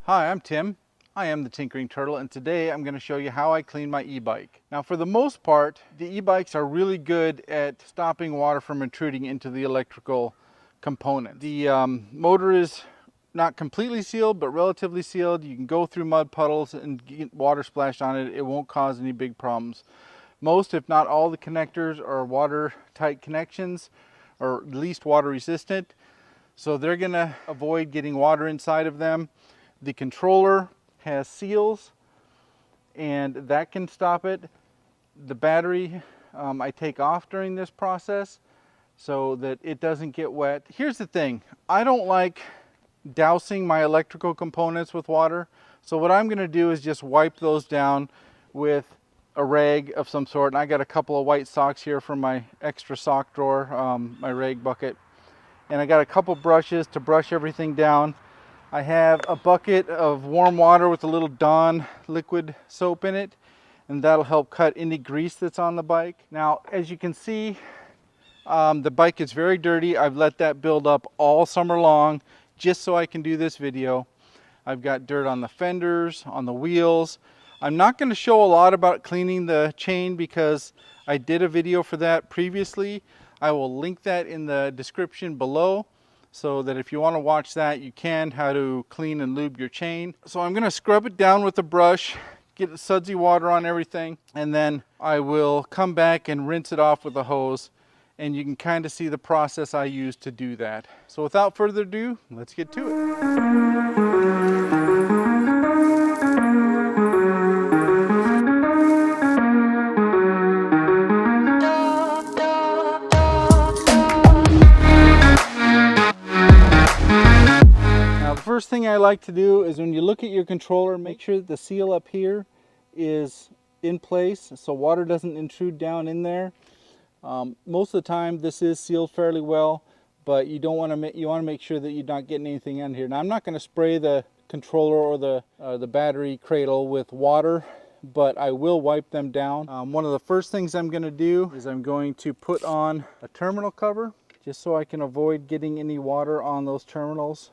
Hi, I'm Tim. I am the Tinkering Turtle, and today I'm going to show you how I clean my e-bike. Now, for the most part, the e-bikes are really good at stopping water from intruding into the electrical component. The motor is not completely sealed, but relatively sealed. You can go through mud puddles and get water splashed on it. It won't cause any big problems. Most, if not all, the connectors are watertight connections, or at least water resistant. So they're going to avoid getting water inside of them. The controller has seals, and that can stop it. The battery I take off during this process so that it doesn't get wet. Here's the thing, I don't like dousing my electrical components with water. So what I'm going to do is just wipe those down with a rag of some sort. And I got a couple of white socks here from my extra sock drawer, my rag bucket. And I got a couple brushes to brush everything down. I have a bucket of warm water with a little Dawn liquid soap in it, and that'll help cut any grease that's on the bike. Now, as you can see, the bike is very dirty. I've let that build up all summer long just so I can do this video. I've got dirt on the fenders, on the wheels. I'm not going to show a lot about cleaning the chain because I did a video for that previously. I will link that in the description below so that if you want to watch that, you can, how to clean and lube your chain. So I'm going to scrub it down with a brush, get sudsy water on everything, and then I will come back and rinse it off with a hose, and you can kind of see the process I use to do that. So without further ado, let's get to it. First thing I like to do is when you look at your controller, make sure that the seal up here is in place so water doesn't intrude down in there. Most of the time this is sealed fairly well, but you want to make sure that you're not getting anything in here. Now I'm not going to spray the controller or the battery cradle with water, but I will wipe them down. One of the first things I'm going to do is I'm going to put on a terminal cover just so I can avoid getting any water on those terminals.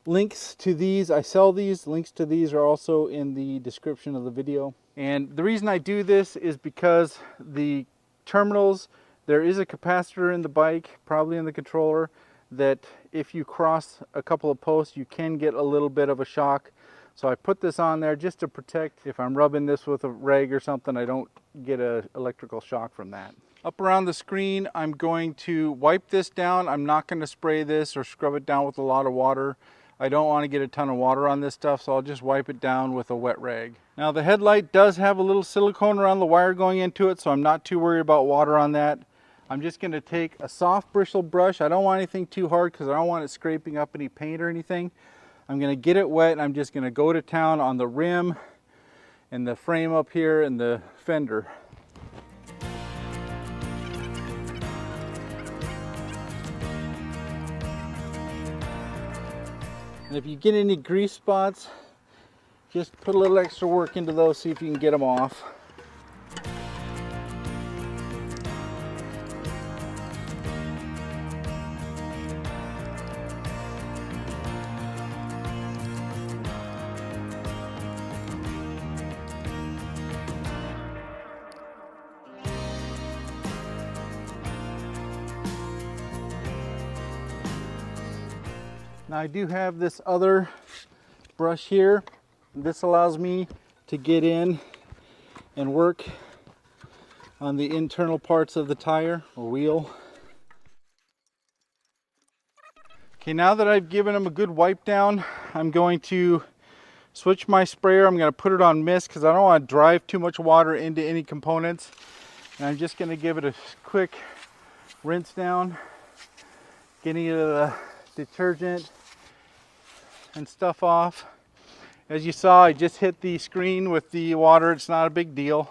Links to these, I sell these, links to these are also in the description of the video. And the reason I do this is because the terminals, there is a capacitor in the bike, probably in the controller, that if you cross a couple of posts, you can get a little bit of a shock. So I put this on there just to protect, if I'm rubbing this with a rag or something, I don't get an electrical shock from that. Up around the screen, I'm going to wipe this down. I'm not going to spray this or scrub it down with a lot of water. I don't want to get a ton of water on this stuff, so I'll just wipe it down with a wet rag. Now the headlight does have a little silicone around the wire going into it, so I'm not too worried about water on that. I'm just going to take a soft bristle brush. I don't want anything too hard because I don't want it scraping up any paint or anything. I'm going to get it wet and I'm just going to go to town on the rim and the frame up here and the fender. And if you get any grease spots, just put a little extra work into those, see if you can get them off. Now I do have this other brush here. This allows me to get in and work on the internal parts of the tire or wheel. Okay, now that I've given them a good wipe down, I'm going to switch my sprayer. I'm going to put it on mist because I don't want to drive too much water into any components. And I'm just going to give it a quick rinse down, getting the detergent and stuff off. As you saw, I just hit the screen with the water. It's not a big deal.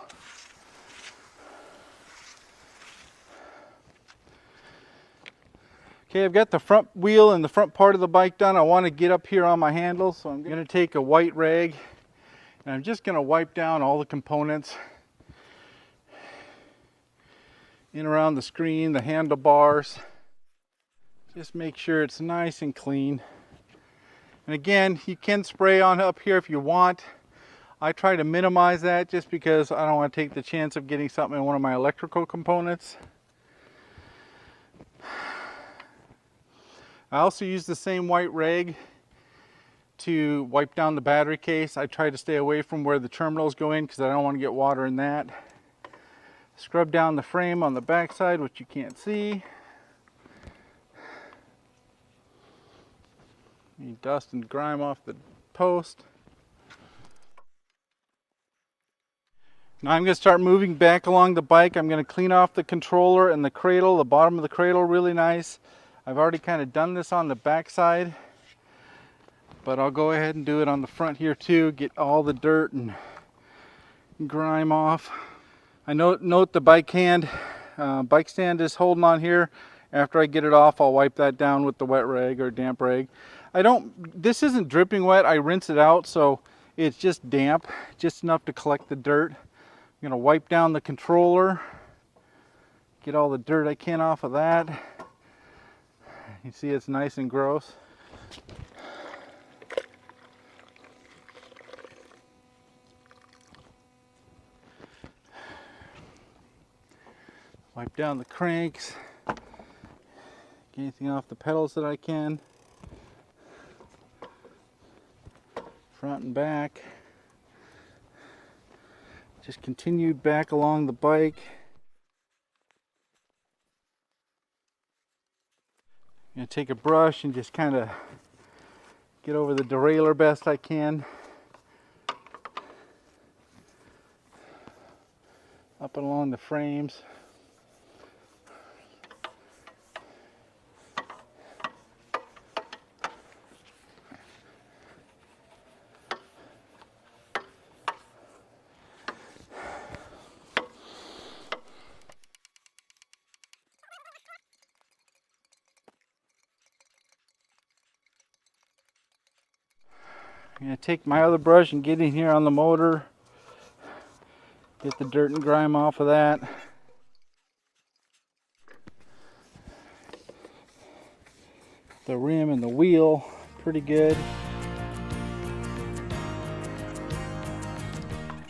Okay, I've got the front wheel and the front part of the bike done. I want to get up here on my handles, so I'm going to take a white rag and I'm just going to wipe down all the components in around the screen, the handlebars. Just make sure it's nice and clean. And again, you can spray on up here if you want. I try to minimize that just because I don't want to take the chance of getting something in one of my electrical components. I also use the same white rag to wipe down the battery case. I try to stay away from where the terminals go in because I don't want to get water in that. Scrub down the frame on the back side, which you can't see. Any dust and grime off the post. Now I'm going to start moving back along the bike. I'm going to clean off the controller and the cradle, the bottom of the cradle really nice. I've already kind of done this on the back side, but I'll go ahead and do it on the front here too. Get all the dirt and grime off. I note the Bikehand bike stand is holding on here. After I get it off, I'll wipe that down with the wet rag or damp rag. This isn't dripping wet. I rinse it out, so it's just damp, just enough to collect the dirt. I'm gonna wipe down the controller, get all the dirt I can off of that. You see it's nice and gross. Wipe down the cranks, get anything off the pedals that I can, front and back. Just continue back along the bike. I'm going to take a brush and just kind of get over the derailleur best I can. Up and along the frames. I'm going to take my other brush and get in here on the motor, get the dirt and grime off of that. The rim and the wheel, pretty good.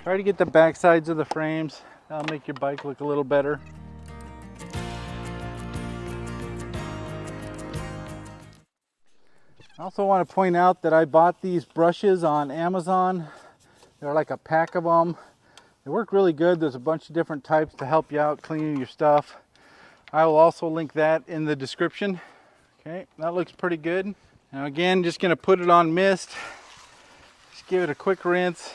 Try to get the back sides of the frames. That'll make your bike look a little better. I also want to point out that I bought these brushes on Amazon. They're like a pack of them. They work really good. There's a bunch of different types to help you out cleaning your stuff. I will also link that in the description. Okay, that looks pretty good. Now again, just going to put it on mist. Just give it a quick rinse.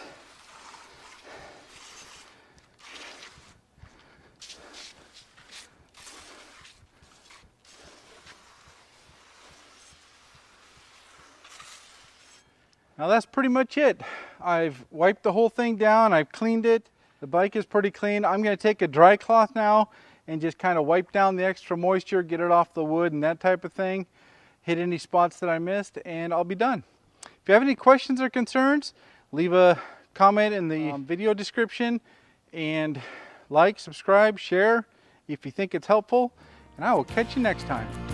Now that's pretty much it. I've wiped the whole thing down, I've cleaned it. The bike is pretty clean. I'm going to take a dry cloth now and just kind of wipe down the extra moisture, get it off the wood and that type of thing. Hit any spots that I missed and I'll be done. If you have any questions or concerns, leave a comment in the video description and like, subscribe, share if you think it's helpful, and I will catch you next time.